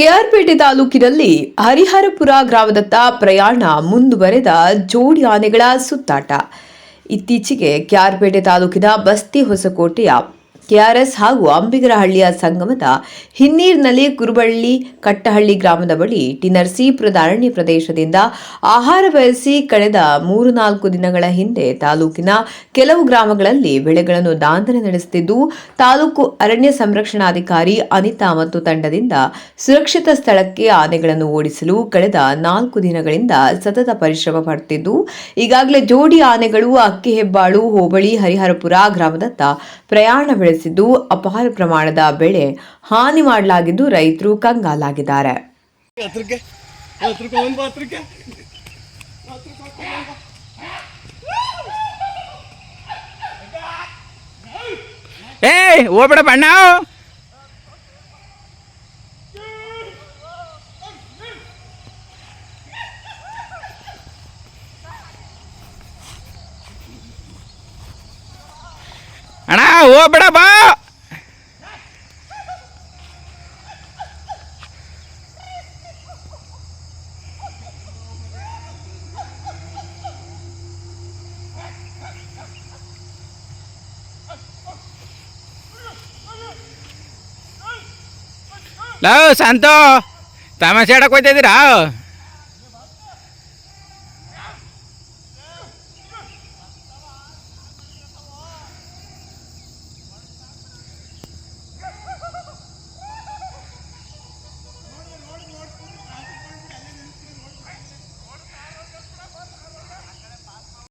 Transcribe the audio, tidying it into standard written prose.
ಕೆಆರ್ಪೇಟೆ ತಾಲೂಕಿನಲ್ಲಿ ಹರಿಹರಪುರ ಗ್ರಾಮದತ್ತ ಪ್ರಯಾಣ ಮುಂದುವರೆದ ಜೋಡಿ ಆನೆಗಳ ಸುತ್ತಾಟ. ಇತ್ತೀಚೆಗೆ ಕೆಆರ್ಪೇಟೆ ತಾಲೂಕಿನ ಬಸ್ತಿ ಹೊಸಕೋಟೆಯ ಕೆಆರ್ಎಸ್ ಹಾಗೂ ಅಂಬಿಗರಹಳ್ಳಿಯ ಸಂಗಮದ ಹಿನ್ನೀರಿನಲ್ಲಿ ಕುರುಬಳ್ಳಿ ಕಟ್ಟಹಳ್ಳಿ ಗ್ರಾಮದ ಬಳಿ ಟಿ ನರಸೀಪುರದ ಅರಣ್ಯ ಪ್ರದೇಶದಿಂದ ಆಹಾರ ಬಯಸಿ ಕಳೆದ 3-4 ದಿನಗಳ ಹಿಂದೆ ತಾಲೂಕಿನ ಕೆಲವು ಗ್ರಾಮಗಳಲ್ಲಿ ಬೆಳೆಗಳನ್ನು ದಾಂಧಲೆ ನಡೆಸುತ್ತಿದ್ದು, ತಾಲೂಕು ಅರಣ್ಯ ಸಂರಕ್ಷಣಾಧಿಕಾರಿ ಅನಿತಾ ಮತ್ತು ತಂಡದಿಂದ ಸುರಕ್ಷಿತ ಸ್ಥಳಕ್ಕೆ ಆನೆಗಳನ್ನು ಓಡಿಸಲು ಕಳೆದ 4 ದಿನಗಳಿಂದ ಸತತ ಪರಿಶ್ರಮ ಪಡುತ್ತಿದ್ದು, ಈಗಾಗಲೇ ಜೋಡಿ ಆನೆಗಳು ಅಕ್ಕಿಹೆಬ್ಬಾಳು ಹೋಬಳಿ ಹರಿಹರಪುರ ಗ್ರಾಮದತ್ತ ಪ್ರಯಾಣ ಬೆಳೆಸಿದ್ದು, ಅಪಾರ ಪ್ರಮಾಣದ ಬೆಳೆ ಹಾನಿ ಮಾಡಲಾಗಿದ್ದು ರೈತರು ಕಂಗಾಲಾಗಿದ್ದಾರೆ. ಹೋಗ್ಬೇಡ ಬಣ್ಣ. ಅಣ್ಣ ಹೋಗ್ಬೇಡ ಬಾ. ಲವ್ ಸಂತೋ ತಮಾಷೆ ಆಡಕ್ಕೆ ಹೋಗ್ತಾ ಇದ್ದೀರಾ?